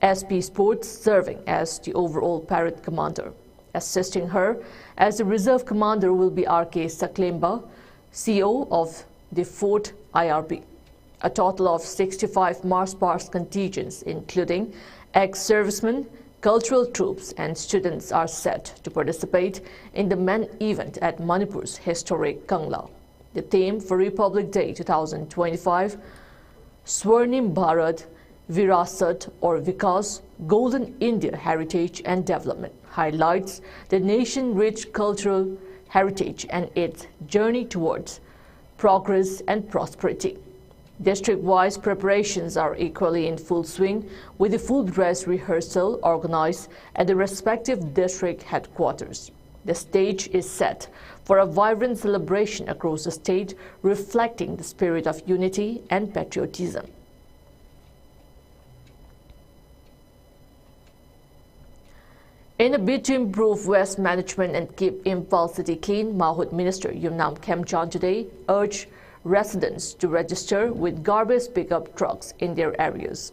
SP Sports, serving as the overall parade commander. Assisting her as the reserve commander will be R.K. Saklemba, CEO of the 4th IRB. A total of 65 march past contingents, including ex-servicemen, cultural troops and students, are set to participate in the main event at Manipur's historic Kangla. The theme for Republic Day 2025, Swarnim Bharat Virasat or Vikas, Golden India Heritage and Development, highlights the nation-rich cultural heritage and its journey towards progress and prosperity. District-wise preparations are equally in full swing, with the full dress rehearsal organized at the respective district headquarters. The stage is set for a vibrant celebration across the state, reflecting the spirit of unity and patriotism. In a bid to improve waste management and keep Imphal City clean, Mahut Minister Yumnam Khemchand today urged residents to register with garbage pickup trucks in their areas.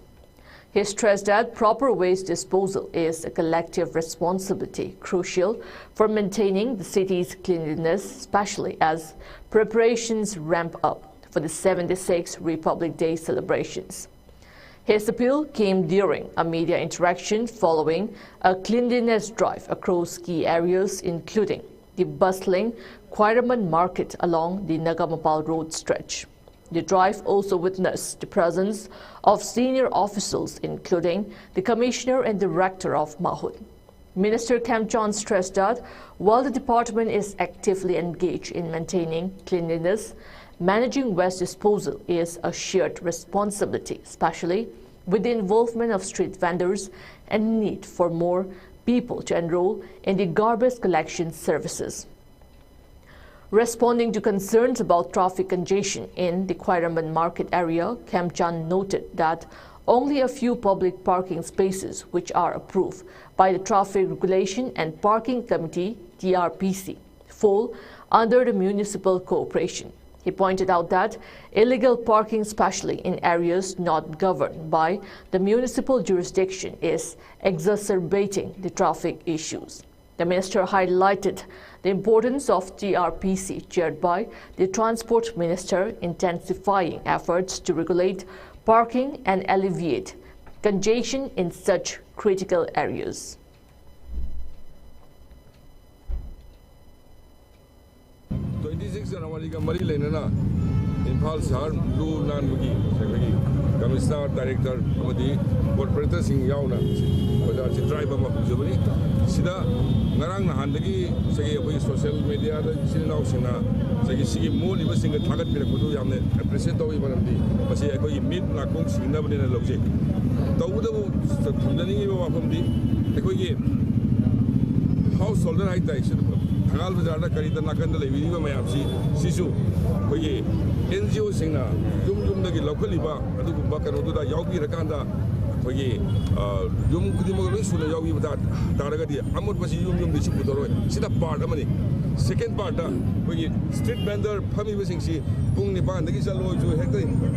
He stressed that proper waste disposal is a collective responsibility, crucial for maintaining the city's cleanliness, especially as preparations ramp up for the 76th Republic Day celebrations. His appeal came during a media interaction following a cleanliness drive across key areas, including the bustling Kwairaman Market along the Nagamapal Road stretch. The drive also witnessed the presence of senior officials, including the Commissioner and Director of Mahut. Minister Khemchand stressed that while the department is actively engaged in maintaining cleanliness, managing waste disposal is a shared responsibility, especially with the involvement of street vendors and need for more people to enroll in the garbage collection services. Responding to concerns about traffic congestion in the Kwairaman Market area, Khemchand noted that only a few public parking spaces, which are approved by the Traffic Regulation and Parking Committee (TRPC), fall under the municipal corporation. He pointed out that illegal parking, especially in areas not governed by the municipal jurisdiction, is exacerbating the traffic issues. The minister highlighted the importance of TRPC, chaired by the Transport Minister, intensifying efforts to regulate parking and alleviate congestion in such critical areas. Imphal Sahar Lu Nanbugi, Commissioner Director, Corporator Sing Yauna, driver Mahuzubani, Sida, Narang Handagi, Sagi, social media, Sinau Sina, Sagi Sigi Moon, was sing a target Pirakudu Yam, a president of Ivanamdi, but say I go in mid Nakung, Singapore in a logic. Tawuda, Tundani from the Equity household I should. Hangal Bazar Karita Nakanda Levi Mayamsi, Sisu, Koye, NGO Sina, Yum the localiba, Bakanoda, Yogi Rakanda, Koye, Yum Kudimosu, Yogi without Taragati, Amut Pasi Yum the Chipudoro, sit up part of money. Second part, Koye, street vendor, Pami Wissing, Pung Nipan, the Gisalo,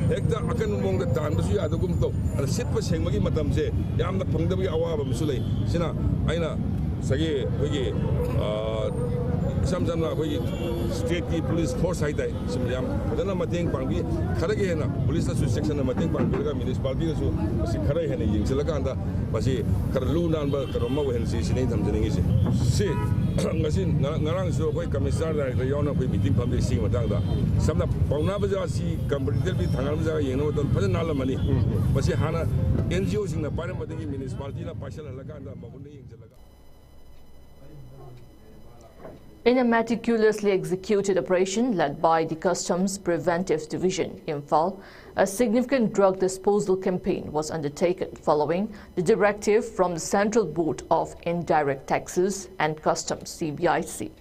Hector Akan among the Tandasu, Adagumto, and sit for Sengmagi Matamse, Yam the Pungdabi Awa Musule, Sina, Aina, Sagi, Koye, Samsam state police force I die. Simjam, then I'm a thing Pangi, Karagana, police section of Mating Panga, municipality, so Sikara and Yingselaganda, Basi, Karaluna, Karoma, and Sinatam Zenisi. See, Narang, so quite commissar, the Yona, we meeting public scene with Danga. Some of Paunabaza see comparatively Tangaza, you know, the Padanala money. Basi Hana, NGOs in the Paramati municipality, Pasha Laganda, Mahuni. In a meticulously executed operation led by the Customs Preventive Division, Imphal, a significant drug disposal campaign was undertaken following the directive from the Central Board of Indirect Taxes and Customs (CBIC).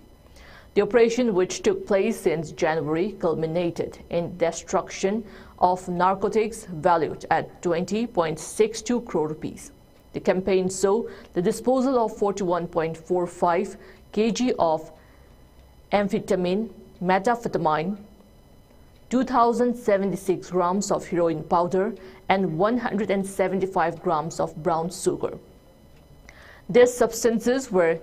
The operation, which took place since January, culminated in destruction of narcotics valued at 20.62 crore rupees. The campaign saw the disposal of 41.45 kg of amphetamine, methamphetamine, 2,076 grams of heroin powder, and 175 grams of brown sugar. These substances were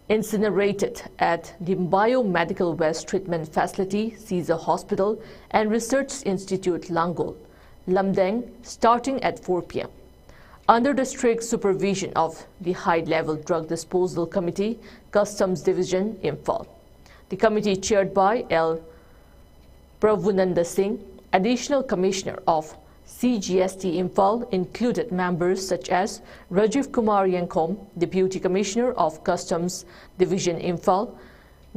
incinerated at the Biomedical Waste Treatment Facility, Caesar Hospital, and Research Institute Langol, Lamdeng, starting at 4 p.m. Under the strict supervision of the High-Level Drug Disposal Committee, Customs Division, Imphal. The committee, chaired by L. Pravunanda Singh, Additional Commissioner of CGST Imphal, included members such as Rajiv Kumar Yankom, Deputy Commissioner of Customs Division Imphal,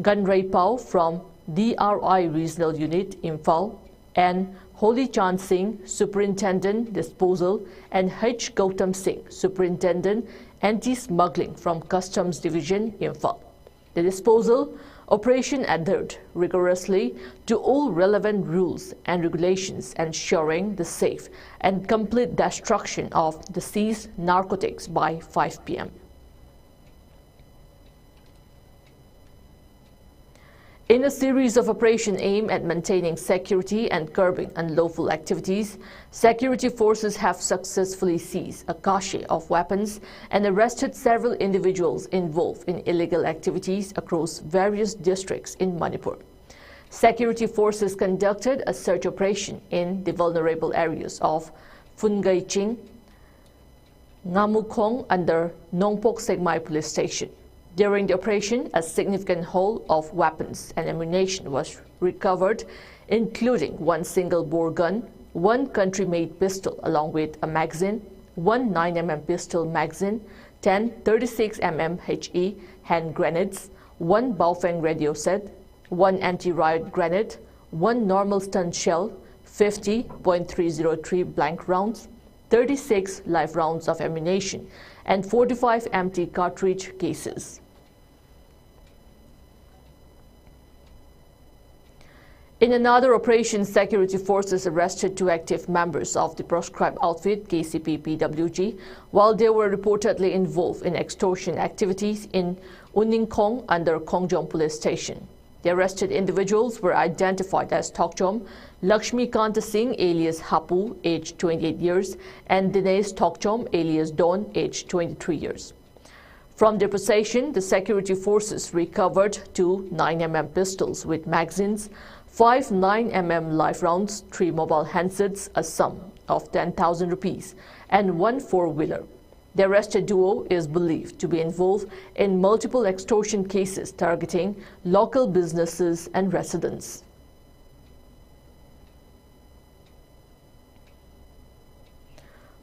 Ganrai Pao from DRI Regional Unit Imphal, and Holy Chand Singh, Superintendent Disposal, and H. Gautam Singh, Superintendent Anti-Smuggling from Customs Division Imphal. The disposal operation adhered rigorously to all relevant rules and regulations, ensuring the safe and complete destruction of the seized narcotics by 5 p.m. In a series of operations aimed at maintaining security and curbing unlawful activities, security forces have successfully seized a cache of weapons and arrested several individuals involved in illegal activities across various districts in Manipur. Security forces conducted a search operation in the vulnerable areas of Phungaiching, Ngamukhong under Nongpok Segmai Police Station. During the operation, a significant haul of weapons and ammunition was recovered, including one single-bore gun, one country-made pistol along with a magazine, one 9mm pistol magazine, 10 36mm HE hand grenades, one Baofeng radio set, one anti-riot grenade, one normal stun shell, 50.303 blank rounds, 36 live rounds of ammunition, and 45 empty cartridge cases. In another operation, security forces arrested 2 active members of the proscribed outfit KCP-PWG while they were reportedly involved in extortion activities in Uningkhong under Khongjong Police Station. The arrested individuals were identified as Tokchom, Lakshmi Kanta Singh alias Hapu, aged 28 years, and Dinesh Tokchom alias Don, aged 23 years. From their possession, the security forces recovered 2 9mm pistols with magazines, 5 9mm live rounds, 3 mobile handsets, a sum of 10,000 rupees, and 1 four-wheeler. The arrested duo is believed to be involved in multiple extortion cases targeting local businesses and residents.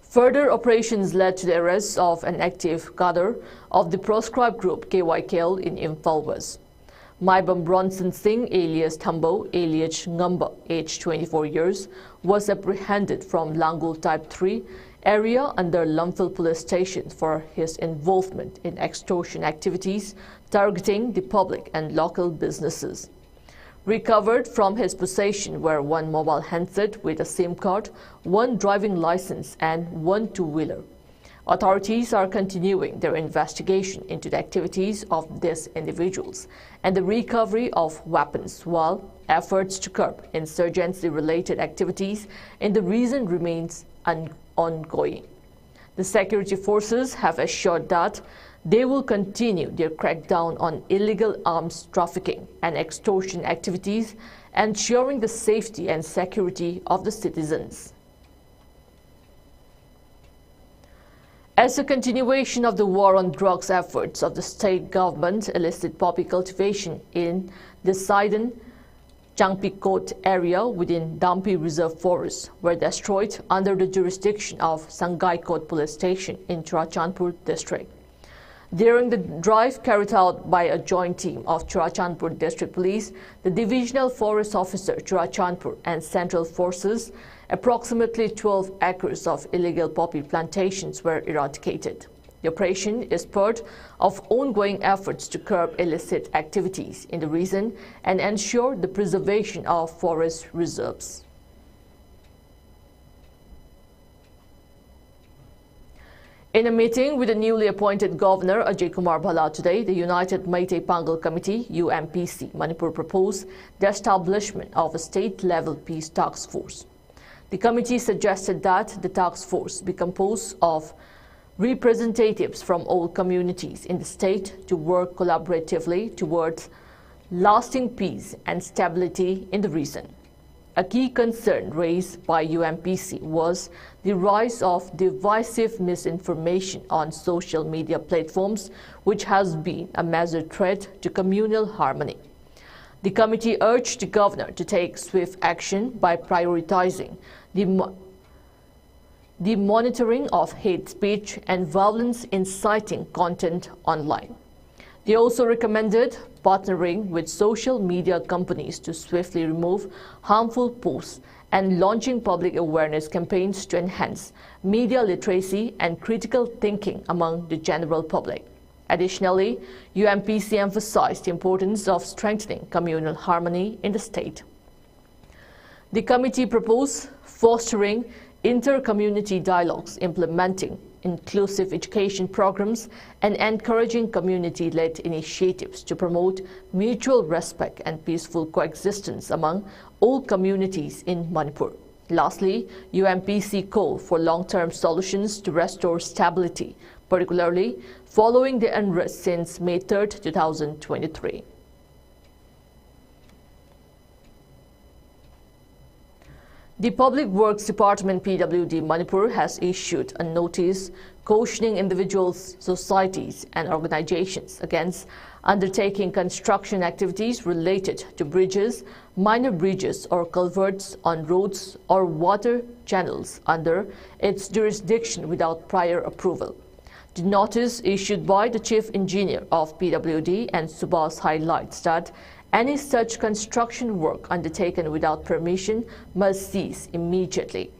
Further operations led to the arrest of an active cadre of the proscribed group KYKL in Imphal West. Maibam Bronson Singh alias Thambo alias Ngamba, aged 24 years, was apprehended from Langul Type 3 area under Lumphil Police Station for his involvement in extortion activities targeting the public and local businesses. Recovered from his possession were 1 mobile handset with a SIM card, 1 driving license, and 1 two-wheeler. Authorities are continuing their investigation into the activities of these individuals and the recovery of weapons, while efforts to curb insurgency-related activities in the region remains ongoing. The security forces have assured that they will continue their crackdown on illegal arms trafficking and extortion activities, ensuring the safety and security of the citizens. As a continuation of the war on drugs efforts of the state government, illicit poppy cultivation in the Sidon Changpikot area within Dampi Reserve Forest were destroyed under the jurisdiction of Sangaikot Police Station in Churachandpur district. During the drive carried out by a joint team of Churachandpur District Police, the Divisional Forest Officer Churachandpur and Central Forces, approximately 12 acres of illegal poppy plantations were eradicated. The operation is part of ongoing efforts to curb illicit activities in the region and ensure the preservation of forest reserves. In a meeting with the newly appointed Governor Ajay Kumar Bhalla today, the United Meitei Pangal Committee (UMPC) Manipur proposed the establishment of a state-level peace task force. The committee suggested that the task force be composed of representatives from all communities in the state to work collaboratively towards lasting peace and stability in the region. A key concern raised by UMPC was the rise of divisive misinformation on social media platforms, which has been a major threat to communal harmony. The committee urged the governor to take swift action by prioritizing the monitoring of hate speech and violence inciting content online. They also recommended partnering with social media companies to swiftly remove harmful posts and launching public awareness campaigns to enhance media literacy and critical thinking among the general public. Additionally, UMPC emphasized the importance of strengthening communal harmony in the state. The committee proposed fostering inter-community dialogues, implementing inclusive education programs, and encouraging community-led initiatives to promote mutual respect and peaceful coexistence among all communities in Manipur. Lastly, UMPC called for long-term solutions to restore stability, particularly following the unrest since May 3, 2023. The Public Works Department (PWD) Manipur has issued a notice cautioning individuals, societies and organizations against undertaking construction activities related to bridges, minor bridges or culverts on roads or water channels under its jurisdiction without prior approval. The notice issued by the Chief Engineer of PWD and Subhas highlights that any such construction work undertaken without permission must cease immediately.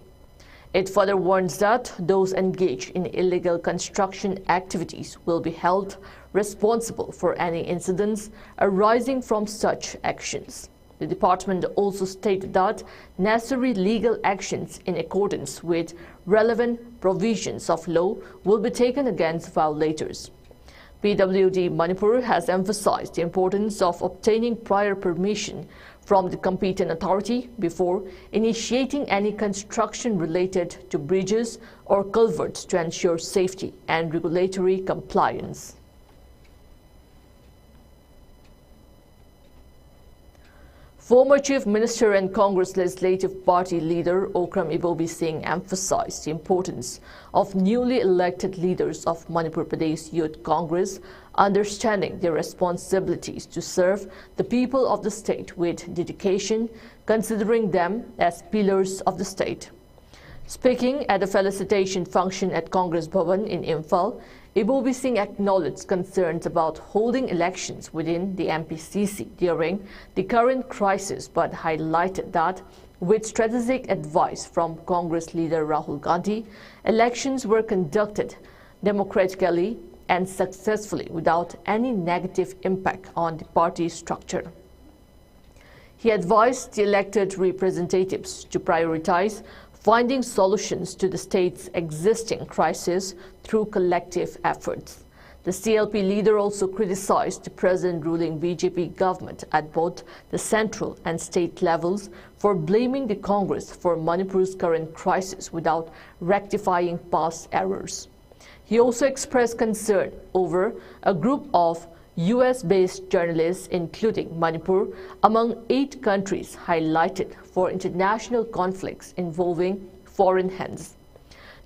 It further warns that those engaged in illegal construction activities will be held responsible for any incidents arising from such actions. The department also stated that necessary legal actions in accordance with relevant provisions of law will be taken against violators. PWD Manipur has emphasized the importance of obtaining prior permission from the competent authority before initiating any construction related to bridges or culverts to ensure safety and regulatory compliance. Former Chief Minister and Congress Legislative Party leader Okram Ibobi Singh emphasized the importance of newly elected leaders of Manipur Pradesh Youth Congress understanding their responsibilities to serve the people of the state with dedication, considering them as pillars of the state. Speaking at a felicitation function at Congress Bhavan in Imphal, Ibobi Singh acknowledged concerns about holding elections within the MPCC during the current crisis, but highlighted that with strategic advice from Congress leader Rahul Gandhi, elections were conducted democratically and successfully without any negative impact on the party structure. He advised the elected representatives to prioritize finding solutions to the state's existing crisis through collective efforts. The CLP leader also criticized the present ruling BJP government at both the central and state levels for blaming the Congress for Manipur's current crisis without rectifying past errors. He also expressed concern over a group of US-based journalists, including Manipur, among 8 countries highlighted for international conflicts involving foreign hands.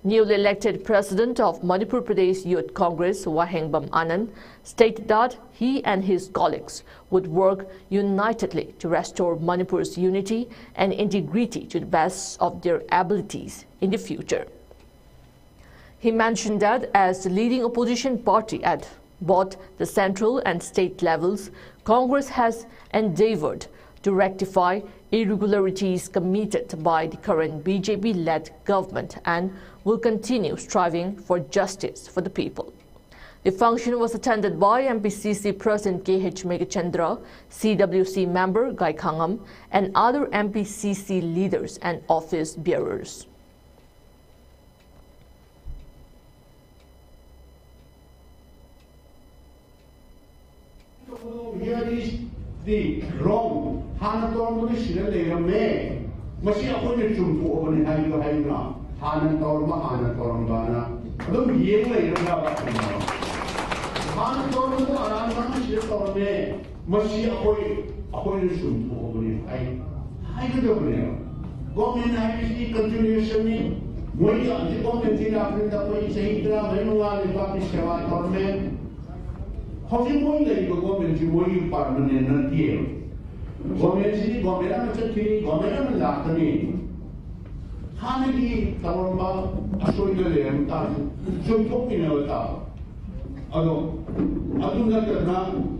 Newly elected president of Manipur Pradesh Youth Congress, Wahengbam Anand, stated that he and his colleagues would work unitedly to restore Manipur's unity and integrity to the best of their abilities in the future. He mentioned that as the leading opposition party at both the central and state levels, Congress has endeavored to rectify irregularities committed by the current BJP-led government and will continue striving for justice for the people. The function was attended by MPCC President KH Megachandra, CWC member Gai Khangam, and other MPCC leaders and office bearers. the wrong Hana Torma Shilla May. Masia Puni Chum to open Hayu Hayna, Hana Torma, Hana Tormbana. I don't hear later about Hana Torma, Arana Shilla May. Masia Puni Chum to open I could open it. Government IPC continuation. When the government in Africa, when say Manual and Papi Shava government, how do you want the government to work permanent and deal? Government city, government city, government Latani. Hanagi, Tawamba, Ashoyam, Jum Topinota. Although, Aduna,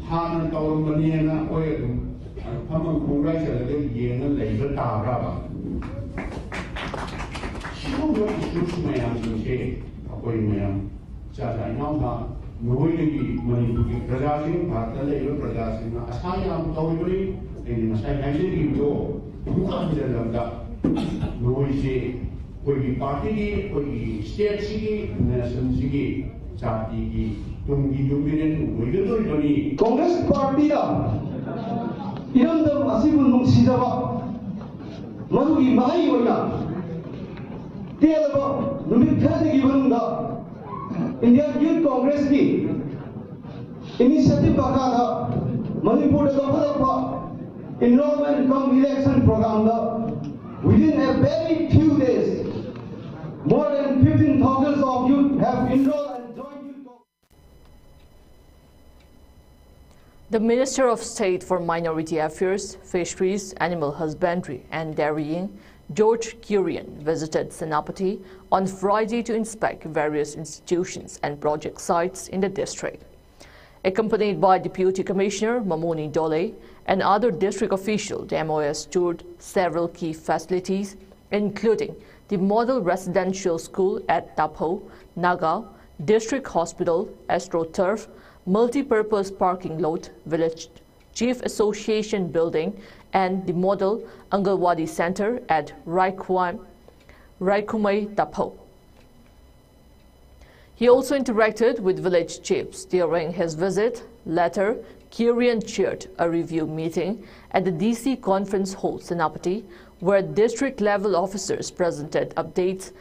Han and Tawambaniana, oil, and common congratulations, Yen and Labor Tara. What is this man to say? Appointment. Judge, now, knowing money producing, Patala, producing, Asayam, Tawari, and Masai go. Who comes in the noisy? We party, we state city, nation city, Sati, Tungi, we will money. Congress Party, even the Asibu Sidava, Manu Mahayona. Tell Numit given the Indian Youth Congress initiative Bakada, Manipur enrollment come election program. Within a very few days, more than 15,000 of youth have enrolled and joined Youth Congress. The Minister of State for Minority Affairs, Fisheries, Animal Husbandry and Dairying, George Kurian, visited Senapati on Friday to inspect various institutions and project sites in the district. Accompanied by Deputy Commissioner Mamoni Dole and other district officials, the MOS toured several key facilities, including the Model Residential School at Tapho, Naga, District Hospital, AstroTurf, Multi-Purpose Parking Lot, Village Chief Association Building, and the Model Angalwadi Center at Raikumai Tapho. He also interacted with village chiefs during his visit. Later, Kurian chaired a review meeting at the DC Conference Hall, Senapati, where district-level officers presented updates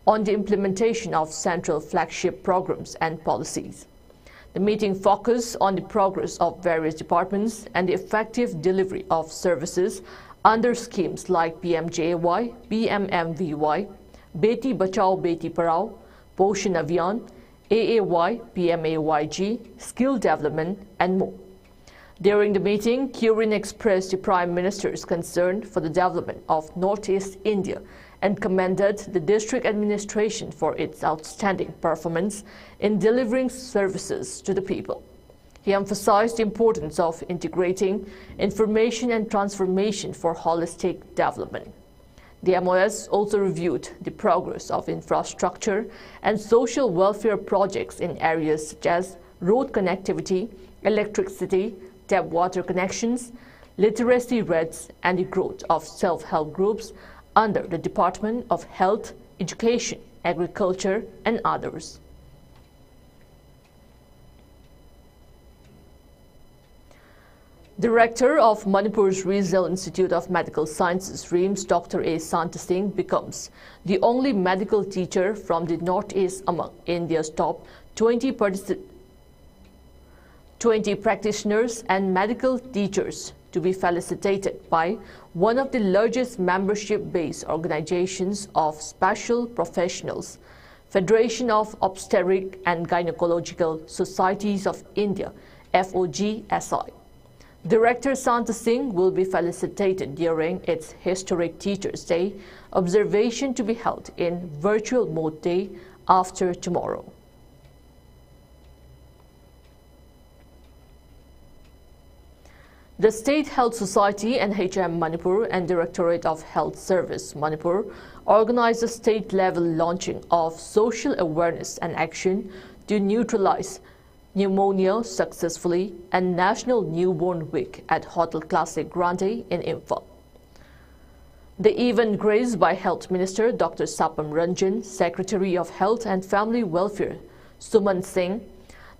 on the implementation of central flagship programs and policies. The meeting focused on the progress of various departments and the effective delivery of services under schemes like PMJAY, PMMVY, Beti Bachao Beti Parao, Poshan Abhiyan, AAY, PMAYG, Skill Development, and more. During the meeting, Kurian expressed the Prime Minister's concern for the development of Northeast India and commended the district administration for its outstanding performance in delivering services to the people. He emphasized the importance of integrating information and transformation for holistic development. The MOS also reviewed the progress of infrastructure and social welfare projects in areas such as road connectivity, electricity, tap water connections, literacy rates, and the growth of self-help groups under the Department of Health, Education, Agriculture, and others. Director of Manipur's Rizal Institute of Medical Sciences, RIMS, Dr. A. Santa Singh, becomes the only medical teacher from the Northeast among India's top 20 practitioners and medical teachers to be felicitated by one of the largest membership-based organizations of special professionals, Federation of Obstetric and Gynecological Societies of India, FOGSI. Director Santa Singh will be felicitated during its historic Teachers' Day observation to be held in virtual mode day after tomorrow. The State Health Society, NHM Manipur, and Directorate of Health Service Manipur organized a state-level launching of social awareness and action to neutralize pneumonia successfully and National Newborn Week at Hotel Classic Grande in Imphal. The event graced by Health Minister Dr. Sapam Ranjan, Secretary of Health and Family Welfare Suman Singh,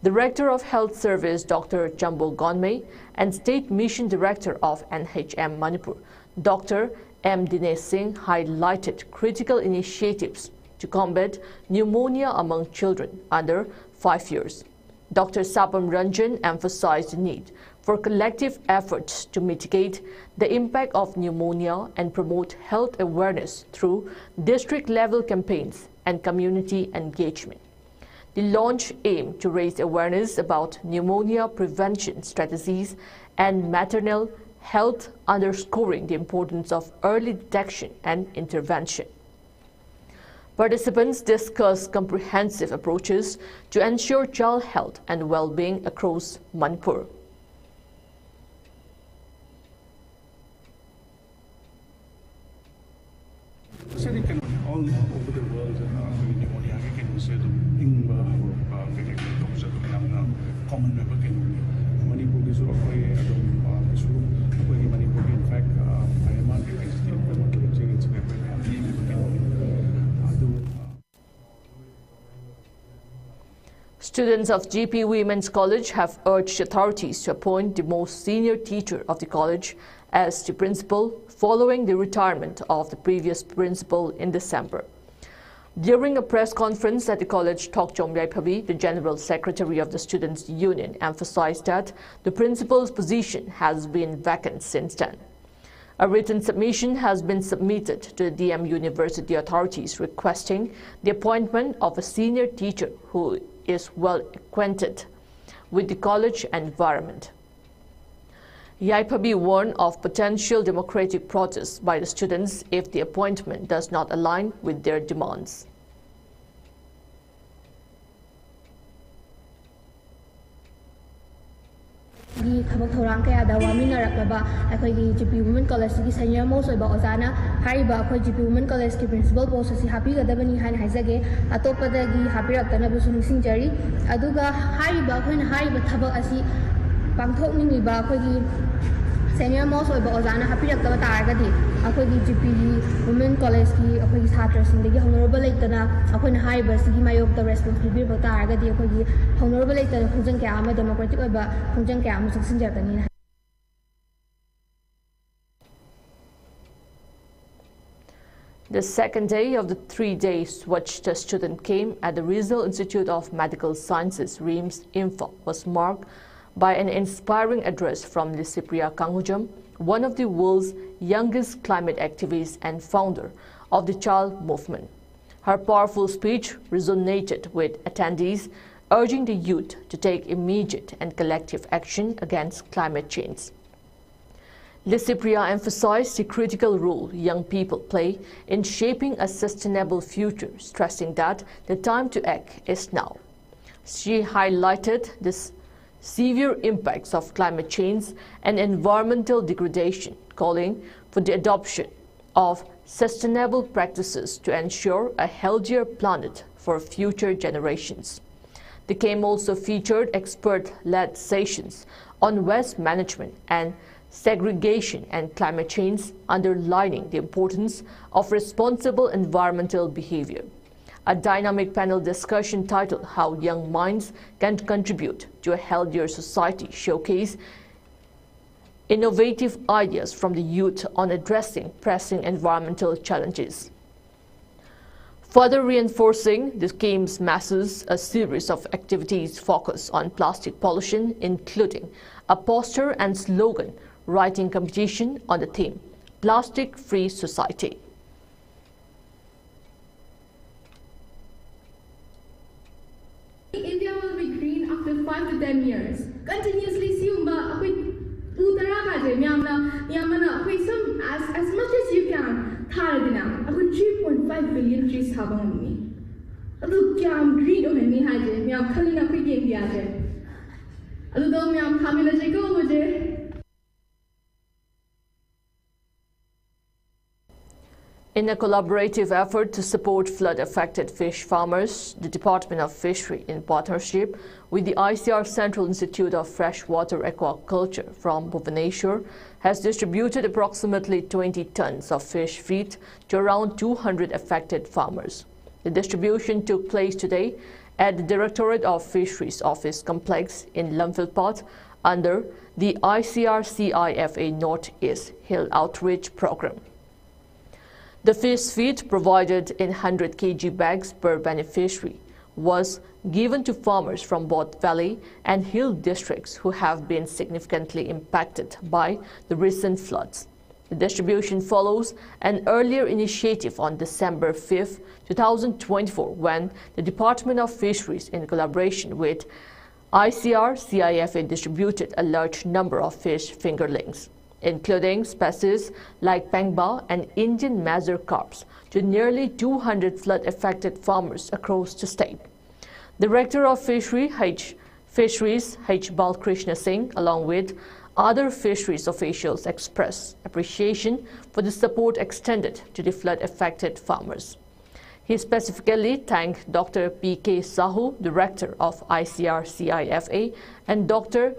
Director of Health Service Dr. Jambul Gonmei, and State Mission Director of NHM Manipur, Dr. M. Dinesh Singh, highlighted critical initiatives to combat pneumonia among children under 5 years. Dr. Sapam Ranjan emphasized the need for collective efforts to mitigate the impact of pneumonia and promote health awareness through district-level campaigns and community engagement. The launch aimed to raise awareness about pneumonia prevention strategies and maternal health, underscoring the importance of early detection and intervention. Participants discussed comprehensive approaches to ensure child health and well-being across Manipur. All over the world, pneumonia can also common Manipur is Manipur, in fact, Students of GP Women's College have urged authorities to appoint the most senior teacher of the college as the principal following the retirement of the previous principal in December. During a press conference at the college, Thokchom Yaiphabi, the General Secretary of the Students' Union, emphasized that the principal's position has been vacant since then. A written submission has been submitted to the DM University authorities requesting the appointment of a senior teacher who is well acquainted with the college environment. Yaiphabi warned of potential democratic protests by the students if the appointment does not align with their demands. Thabak thorang kaya da waminaraklaba akhoi GP Women College ki senior most oiba ozana hariba akhoi GP Women College ki principal post asi hapigadabani han haizage atopadagi hapiraktana bu sumsingjari aduga hariba akhoi na hariba thabak asi pangthokningiba akhoi senior most oiba ozana hapiraktaba taragadi akhoi GP Women College ki akhoi chhatra singdagi honorable leitana akhoi na hariba sigi mayok da responsibility ba taragadi akhoi honorable leitana khunjang kya ama democratic oiba khunjang kya ama saksinjartani. The second day of the 3-day Swachh Test student camp at the Rizal Institute of Medical Sciences, RIMS, Imphal, was marked by an inspiring address from Lysipriya Kanghujam, one of the world's youngest climate activists and founder of the Child Movement. Her powerful speech resonated with attendees, urging the youth to take immediate and collective action against climate change. Lysipriya emphasized the critical role young people play in shaping a sustainable future, stressing that the time to act is now. She highlighted the severe impacts of climate change and environmental degradation, calling for the adoption of sustainable practices to ensure a healthier planet for future generations. The camp also featured expert-led sessions on waste management and segregation and climate change, underlining the importance of responsible environmental behavior. A dynamic panel discussion titled How Young Minds Can Contribute to a Healthier Society showcased innovative ideas from the youth on addressing pressing environmental challenges. Further reinforcing the camp's message, a series of activities focus on plastic pollution, including a poster and slogan writing competition on the theme, Plastic-Free Society. India will be green after 5 to 10 years. Continuously, as much as you can, 3.5 billion trees have on me. Green on me, I'm calling up again. I'm coming as I go. In a collaborative effort to support flood-affected fish farmers, the Department of Fishery, in partnership with the ICR Central Institute of Freshwater Aquaculture from Bhubaneswar, has distributed approximately 20 tons of fish feed to around 200 affected farmers. The distribution took place today at the Directorate of Fisheries Office Complex in Lumphilpat under the ICR-CIFA North-East Hill Outreach Program. The fish feed provided in 100 kg bags per beneficiary was given to farmers from both valley and hill districts who have been significantly impacted by the recent floods. The distribution follows an earlier initiative on December 5, 2024, when the Department of Fisheries, in collaboration with ICR-CIFA, distributed a large number of fish fingerlings, including species like pangba and Indian mazur carps, to nearly 200 flood-affected farmers across the state. Director of Fisheries H. Balkrishna Singh, along with other fisheries officials, expressed appreciation for the support extended to the flood-affected farmers. He specifically thanked Dr. P.K. Sahu, Director of ICR-CIFA, and Dr.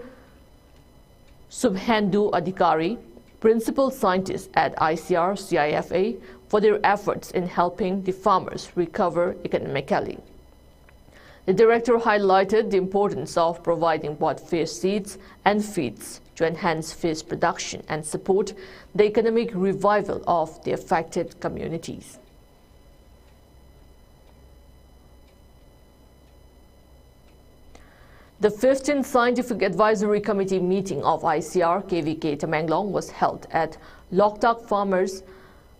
Subhendu Adhikari, Principal Scientist at ICR-CIFA, for their efforts in helping the farmers recover economically. The director highlighted the importance of providing both fish seeds and feeds to enhance fish production and support the economic revival of the affected communities. The 15th Scientific Advisory Committee meeting of ICR KVK Tamenglong was held at Loktak Farmers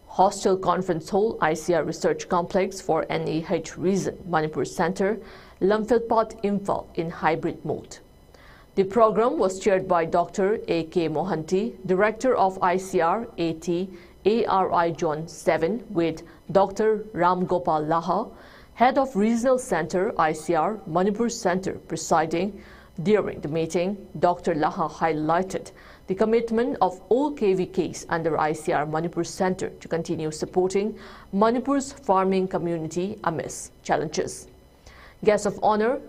Hostel Conference Hall, ICR Research Complex for NEH Reason, Manipur Center, Lumphilpat, Imphal, in hybrid mode. The program was chaired by Dr. A.K. Mohanty, Director of ICR AT-ARI Zone 7, with Dr. Ram Gopal Laha, Head of Regional Center, ICR Manipur Center, presiding. During the meeting, Dr. Laha highlighted the commitment of all KVKs under ICR Manipur Center to continue supporting Manipur's farming community amidst challenges. Guest of honor,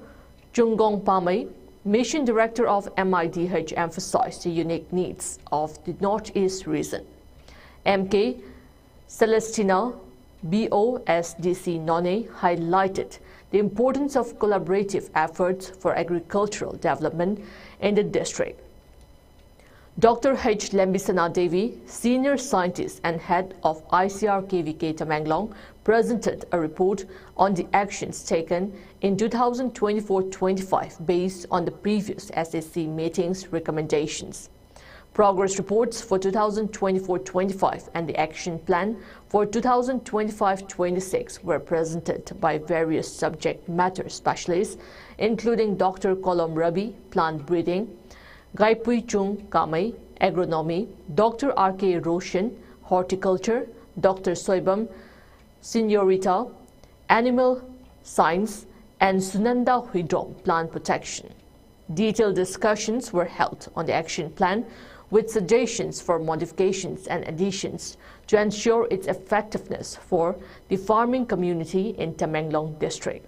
Chungong Pamay, Mission Director of MIDH, emphasized the unique needs of the Northeast region. MK Celestina BOSDC None highlighted the importance of collaborative efforts for agricultural development in the district. Dr. H. Lembisana Devi, Senior Scientist and Head of ICR KVK Tamenglong, presented a report on the actions taken in 2024-25 based on the previous SAC meeting's recommendations. Progress reports for 2024-25 and the action plan for 2025-26 were presented by various subject matter specialists, including Dr. Kolom Rabi, Plant Breeding, Gaipui Chung Kamai, Agronomy, Dr. R.K. Roshan, Horticulture, Dr. Soibam Signorita, Animal Science, and Sunanda Huidom, Plant Protection. Detailed discussions were held on the action plan with suggestions for modifications and additions to ensure its effectiveness for the farming community in Tamenglong district.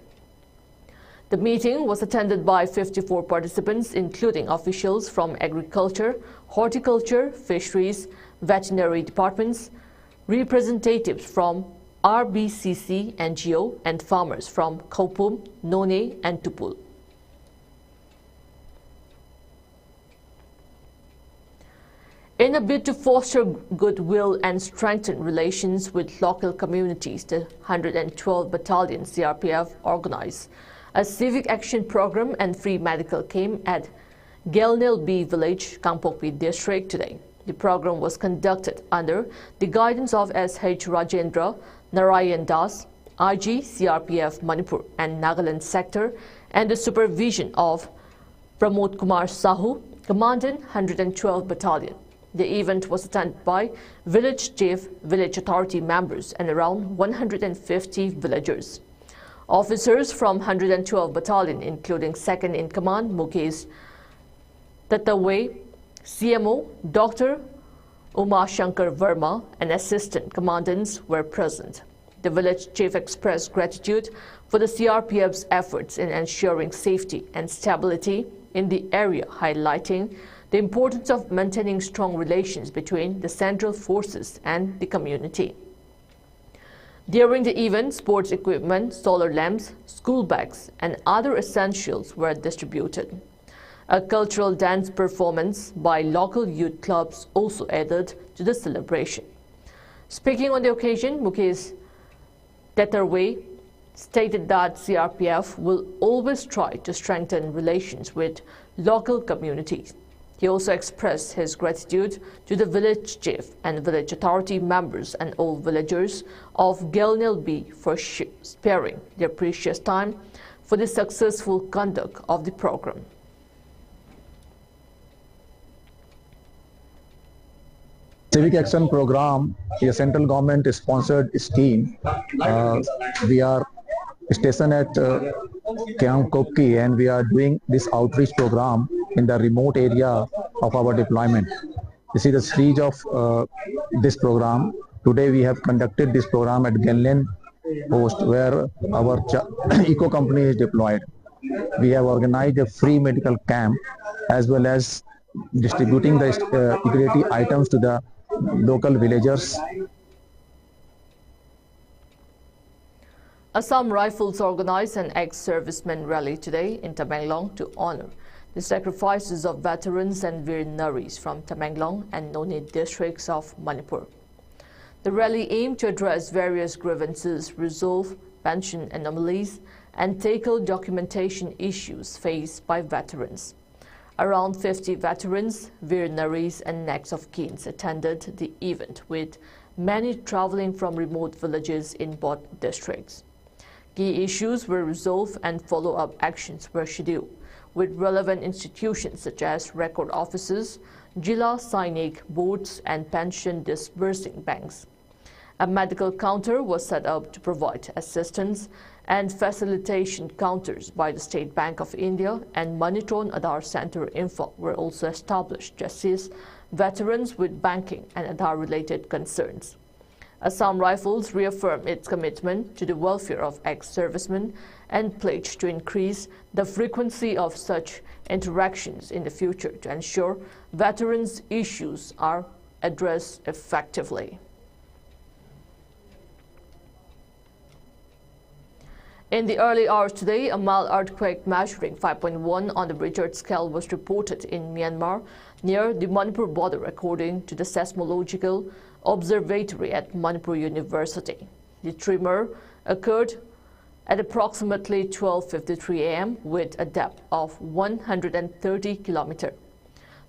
The meeting was attended by 54 participants, including officials from agriculture, horticulture, fisheries, veterinary departments, representatives from RBCC NGO, and farmers from Kopum, None, and Tupul. In a bid to foster goodwill and strengthen relations with local communities, the 112th Battalion CRPF organized a civic action program and free medical camp at Gelnil B village, Kangpokpi district today. The program was conducted under the guidance of S.H. Rajendra Narayan Das, IG CRPF Manipur and Nagaland sector, and the supervision of Pramod Kumar Sahu, Commandant 112th Battalion. The event was attended by village chief, village authority members, and around 150 villagers. Officers from 112th Battalion, including Second in Command Mukesh Tataway, CMO Dr. Uma Shankar Verma, and assistant commandants were present. The village chief expressed gratitude for the CRPF's efforts in ensuring safety and stability in the area, highlighting the importance of maintaining strong relations between the central forces and the community. During the event, sports equipment, solar lamps, school bags, and other essentials were distributed. A cultural dance performance by local youth clubs also added to the celebration. Speaking on the occasion, Mukesh Tetharway stated that CRPF will always try to strengthen relations with local communities. He also expressed his gratitude to the village chief and village authority members and all villagers of Gelnil B for sparing their precious time for the successful conduct of the program. Civic Action Program is a central government sponsored scheme. We are stationed at Camp Kokki and we are doing this outreach program in the remote area of our deployment. This is the stage of this program. Today we have conducted this program at Genlen post where our eco company is deployed. We have organized a free medical camp as well as distributing the security items to the local villagers. Assam Rifles organized an ex-servicemen rally today in Tamenglong to honor the sacrifices of veterans and Veer Naris from Tamenglong and Noni districts of Manipur. The rally aimed to address various grievances, resolve pension anomalies, and tackle documentation issues faced by veterans. Around 50 veterans, Veer Naris and next of kin attended the event, with many traveling from remote villages in both districts. Key issues were resolved and follow-up actions were scheduled with relevant institutions such as record offices, Jila Sainik boards and pension disbursing banks. A medical counter was set up to provide assistance, and facilitation counters by the State Bank of India and Manitron Aadhaar Center Info were also established to assist veterans with banking and Aadhaar-related concerns. Assam Rifles reaffirmed its commitment to the welfare of ex-servicemen and pledged to increase the frequency of such interactions in the future to ensure veterans' issues are addressed effectively. In the early hours today, a mild earthquake measuring 5.1 on the Richter scale was reported in Myanmar near the Manipur border, according to the Seismological Observatory at Manipur University. The tremor occurred at approximately 12:53 a.m. with a depth of 130 kilometers.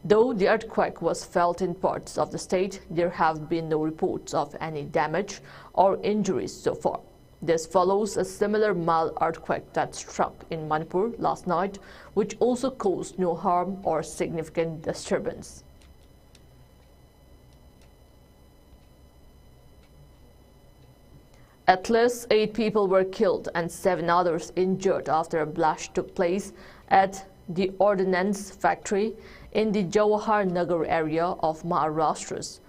Though the earthquake was felt in parts of the state, there have been no reports of any damage or injuries so far. This follows a similar mild earthquake that struck in Manipur last night, which also caused no harm or significant disturbance. At least 8 people were killed and 7 others injured after a blast took place at the ordnance factory in the Jawahar Nagar area of Maharashtra's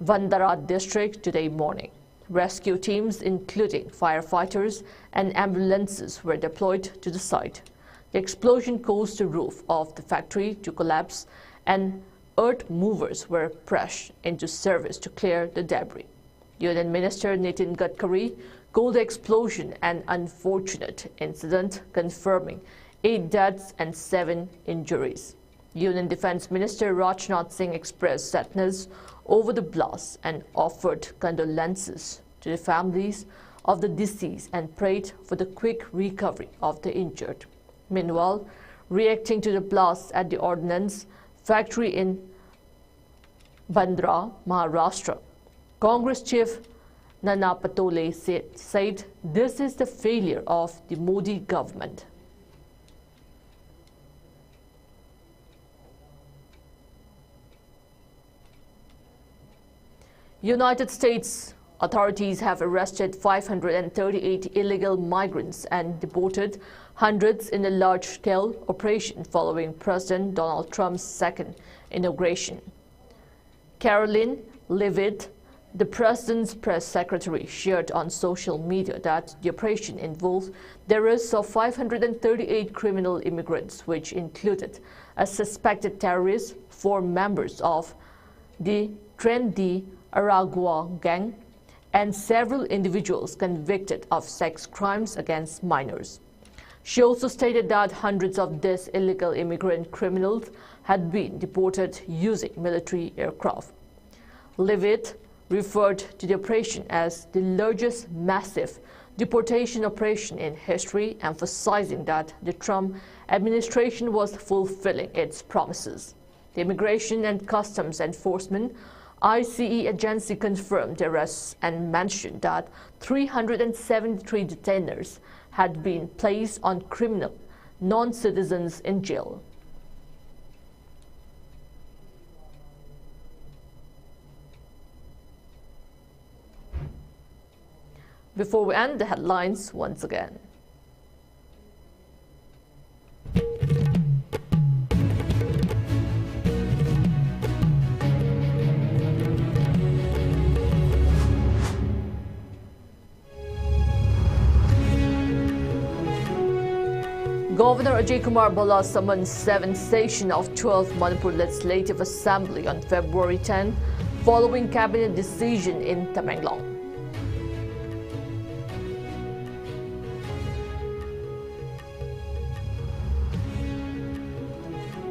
Bandara district today morning. Rescue teams, including firefighters and ambulances, were deployed to the site. The explosion caused the roof of the factory to collapse and earth movers were pressed into service to clear the debris. Union Minister Nitin Gadkari called the explosion an unfortunate incident, confirming 8 deaths and 7 injuries. Union Defence Minister Rajnath Singh expressed sadness over the blast and offered condolences to the families of the deceased and prayed for the quick recovery of the injured. Meanwhile, reacting to the blast at the ordnance factory in Bandra, Maharashtra, Congress Chief Nana Patole said this is the failure of the Modi government. United States authorities have arrested 538 illegal migrants and deported hundreds in a large-scale operation following President Donald Trump's second inauguration. Caroline Leavitt, the president's press secretary, shared on social media that the operation involved the arrest of 538 criminal immigrants, which included a suspected terrorist, 4 members of the Trendy Aragua gang, and several individuals convicted of sex crimes against minors. She also stated that hundreds of these illegal immigrant criminals had been deported using military aircraft. Leavitt referred to the operation as the largest massive deportation operation in history, emphasizing that the Trump administration was fulfilling its promises. The Immigration and Customs Enforcement ICE agency confirmed the arrests and mentioned that 373 detainers had been placed on criminal non-citizens in jail. Before we end, the headlines once again. Governor Ajay Kumar Bhalla summoned 7th session of 12th Manipur Legislative Assembly on February 10, following cabinet decision in Tamenglong.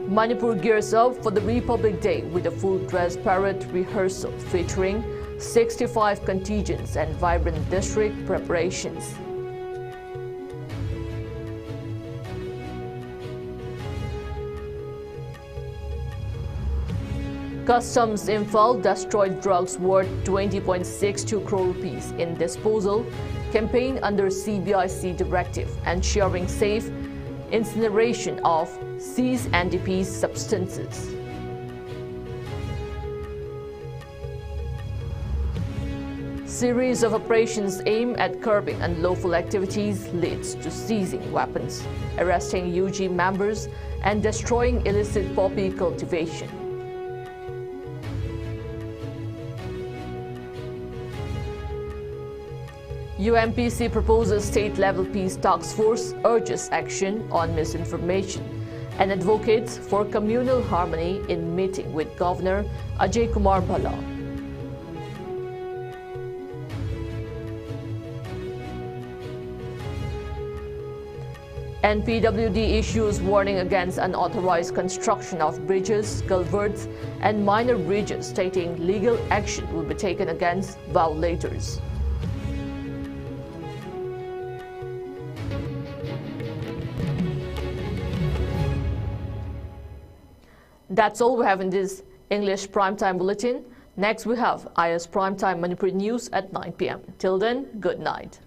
Manipur gears up for the Republic Day with a full-dress parade rehearsal featuring 65 contingents and vibrant district preparations. Customs Imphal destroyed drugs worth 20.62 crore rupees in disposal campaign under CBIC directive, ensuring safe incineration of seized NDP substances. Series of operations aimed at curbing unlawful activities leads to seizing weapons, arresting UG members, and destroying illicit poppy cultivation. UMPC proposes state-level peace task force, urges action on misinformation, and advocates for communal harmony in meeting with Governor Ajay Kumar Bhalla. NPWD issues warning against unauthorized construction of bridges, culverts, and minor bridges, stating legal action will be taken against violators. That's all we have in this English Primetime Bulletin. Next we have IS Primetime Manipur News at 9 p.m. Till then, good night.